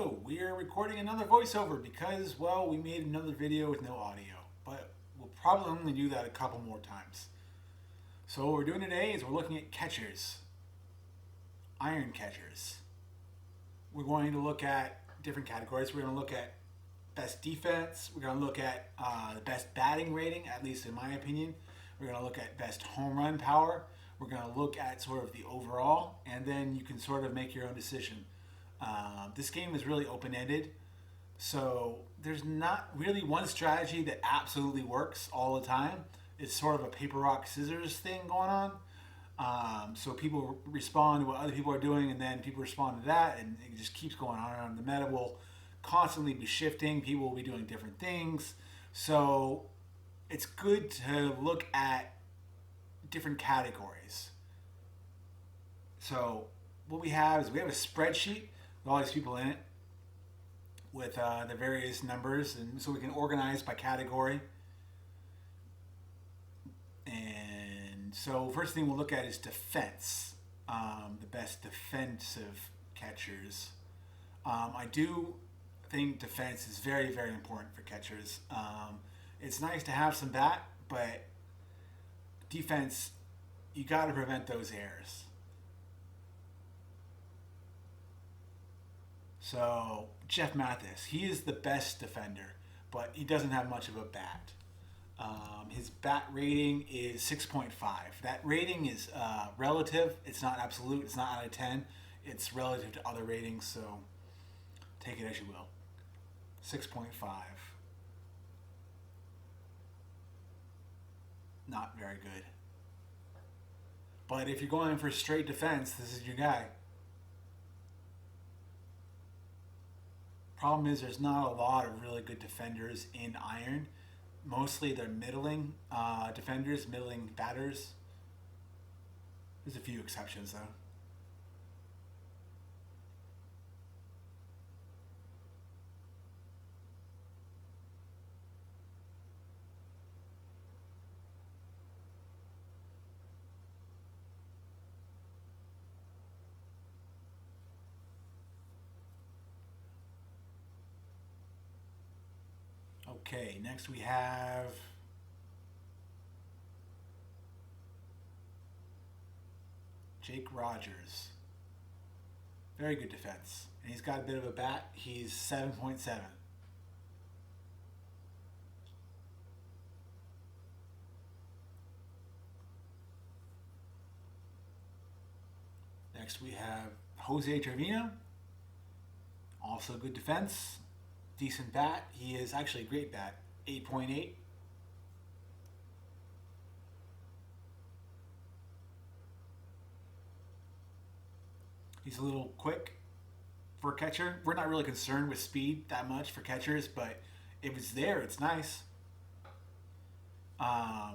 So, we're recording another voiceover because, well, we made another video with no audio. But we'll probably only do that a couple more times. So, what we're doing today is we're looking at catchers, iron catchers. We're going to look at different categories. We're going to look at best defense. We're going to look at the best batting rating, at least in my opinion. We're going to look at best home run power. We're going to look at sort of the overall, and then you can sort of make your own decision. This game is really open-ended, so there's not really one strategy that absolutely works all the time. It's sort of a paper, rock, scissors thing going on. So people respond to what other people are doing, and then people respond to that, and it just keeps going on. The meta will constantly be shifting. People will be doing different things. So it's good to look at different categories. So what we have is we have a spreadsheet with all these people in it with the various numbers, and so we can organize by category. And so first thing we'll look at is defense, the best defensive catchers. I do think defense is very, very important for catchers. It's nice to have some bat, but defense, you got to prevent those errors. So Jeff Mathis, he is the best defender, but he doesn't have much of a bat. His bat rating is 6.5. That rating is relative. It's not absolute. It's not out of 10. It's relative to other ratings, so take it as you will. 6.5. Not very good. But if you're going for straight defense, this is your guy. Problem is there's not a lot of really good defenders in Iron. Mostly they're middling defenders, middling batters. There's a few exceptions though. Okay, next we have Jake Rogers. Very good defense. And he's got a bit of a bat. He's 7.7. Next we have Jose Trevino. Also good defense. Decent bat. He is actually a great bat. 8.8. He's a little quick for a catcher. We're not really concerned with speed that much for catchers, but if it's there, it's nice. Yeah.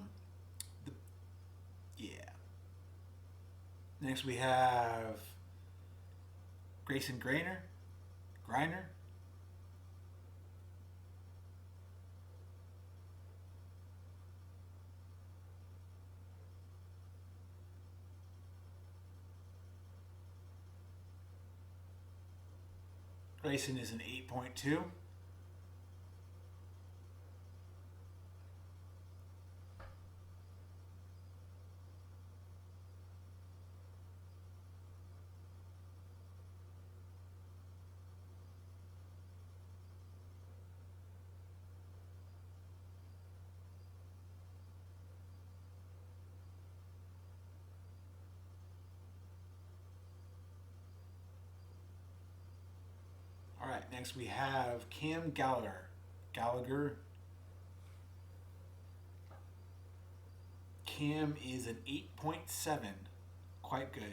Next we have Grayson Griner. Grayson is an 8.2. All right, next we have Cam Gallagher. Cam is an 8.7. Quite good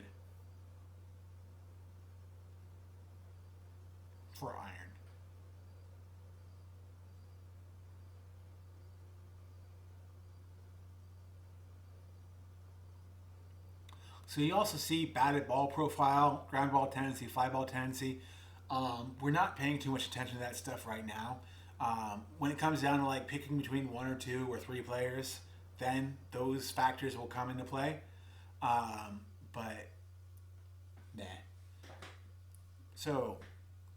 for Iron. So you also see batted ball profile, ground ball tendency, fly ball tendency. We're not paying too much attention to that stuff right now. When it comes down to like picking between one or two or three players, then those factors will come into play. But nah. So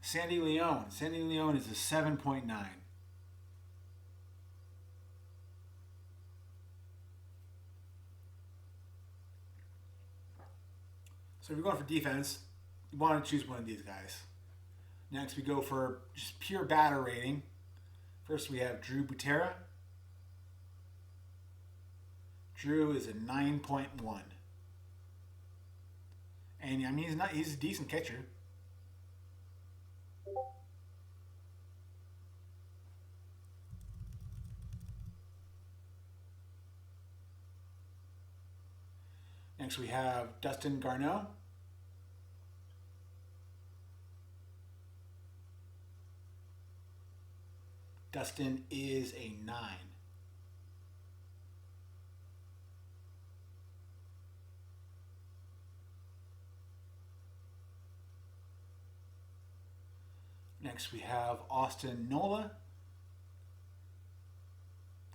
Sandy Leone. Sandy Leone is a 7.9. So if you're going for defense, you want to choose one of these guys. Next, we go for just pure batter rating. First, we have Drew Butera. Drew is a 9.1. And I mean, he's a decent catcher. Next, we have Dustin Garneau. Dustin is a 9. Next, we have Austin Nola.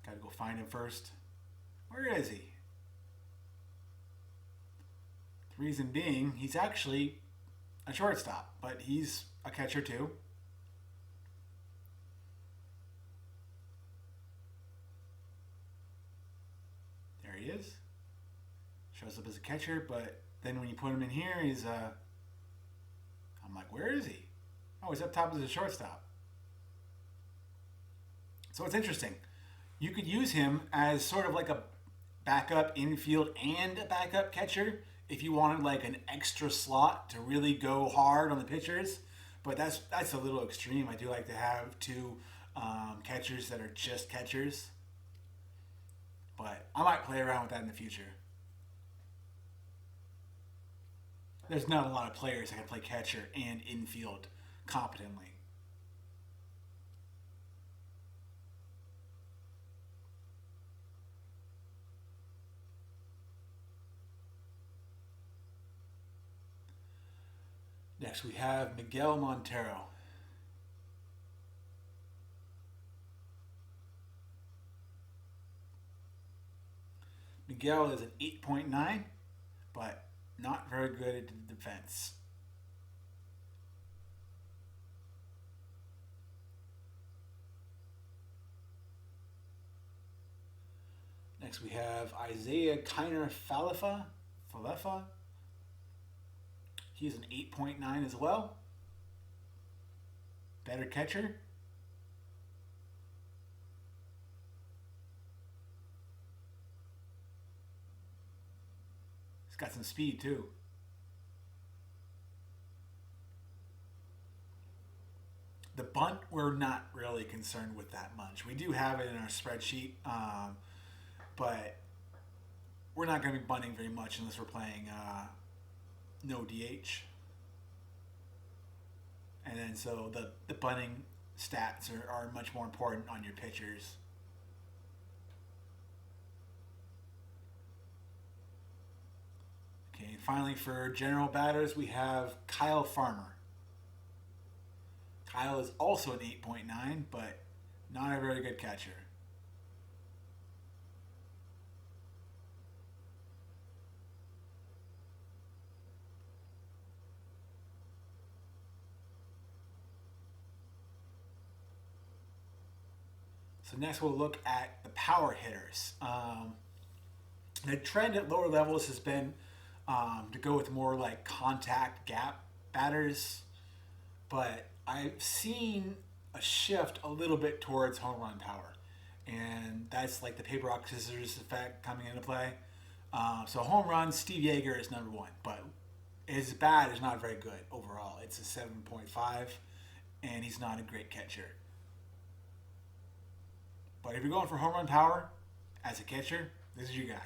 Got to go find him first. Where is he? The reason being, he's actually a shortstop, but he's a catcher too. There he is. Shows up as a catcher, but then when you put him in here, he's I'm like, where is he? Oh, he's up top as a shortstop. So it's interesting. You could use him as sort of like a backup infield and a backup catcher if you wanted like an extra slot to really go hard on the pitchers. But that's a little extreme. I do like to have two catchers that are just catchers. But I might play around with that in the future. There's not a lot of players that can play catcher and infield competently. Next we have Miguel Montero. Miguel is an 8.9, but not very good at the defense. Next we have Isaiah Kiner Falefa. He's an 8.9 as well. Better catcher. He's got some speed too. The bunt, we're not really concerned with that much. We do have it in our spreadsheet, but we're not going to be bunting very much unless we're playing no DH. And then so the bunting stats are much more important on your pitchers. Okay, and finally for general batters, we have Kyle Farmer. Kyle is also an 8.9, but not a very good catcher. So next we'll look at the power hitters. The trend at lower levels has been to go with more like contact gap batters, but I've seen a shift a little bit towards home run power, and that's like the paper rock scissors effect coming into play. So home runs, Steve Yeager is number one, but his bat is not very good overall. It's a 7.5, and he's not a great catcher. But if you're going for home run power as a catcher, this is your guy.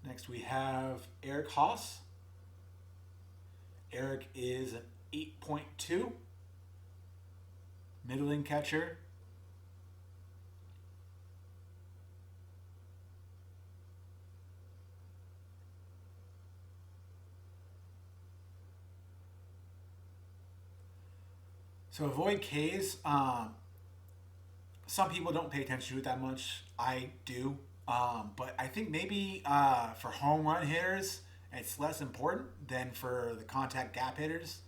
Next we have Eric Haas. Eric is an 8.2, middling catcher. So avoid Ks. Some people don't pay attention to it that much. I do. But I think maybe for home run hitters, it's less important than for the contact gap hitters.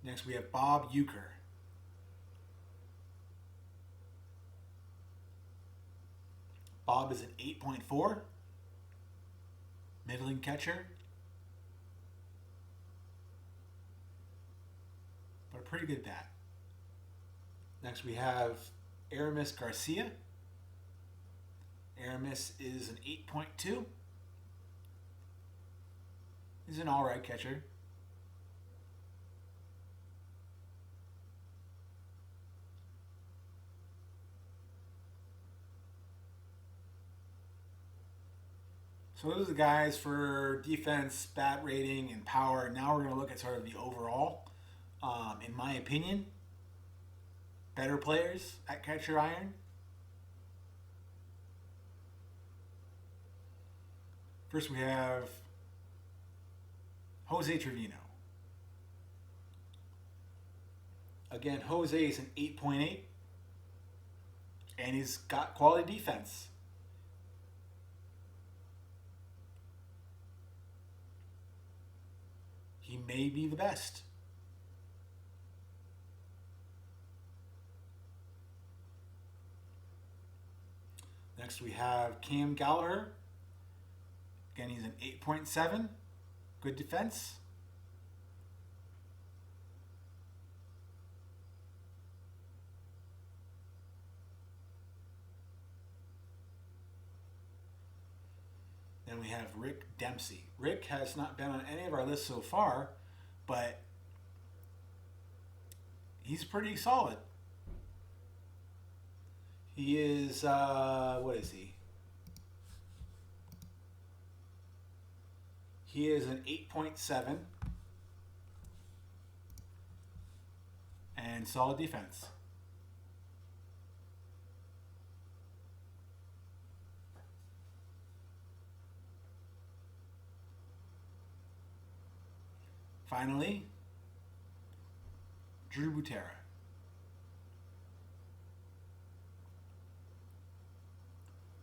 Next, we have Bob Uecker. Bob is an 8.4, middling catcher, but a pretty good bat. Next, we have Aramis Garcia. Aramis is an 8.2. He's an alright catcher. So those are the guys for defense, bat rating, and power. Now we're going to look at sort of the overall. In my opinion, better players at catcher iron. First we have Jose Trevino. Again, Jose is an 8.8, and he's got quality defense. He may be the best. Next we have Cam Gallagher. Again, he's an 8.7. Good defense. Then we have Rick Dempsey. Rick has not been on any of our lists so far, but he's pretty solid. He is, what is he? He is an 8.7 and solid defense. Finally, Drew Butera.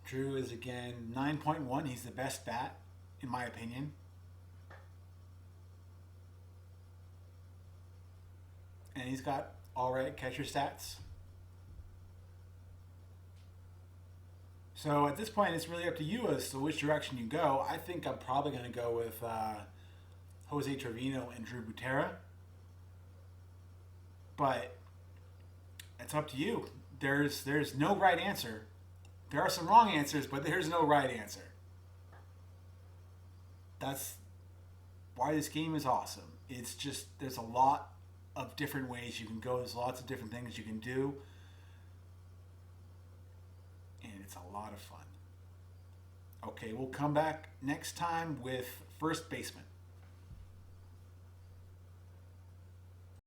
Drew is again 9.1. He's the best bat, in my opinion. And he's got alright catcher stats. So at this point, it's really up to you as to which direction you go. I think I'm probably going to go with Jose Trevino and Drew Butera. But it's up to you. There's no right answer. There are some wrong answers, but there's no right answer. That's why this game is awesome. It's just, there's a lot of different ways you can go. There's lots of different things you can do. And it's a lot of fun. Okay, we'll come back next time with First Baseman.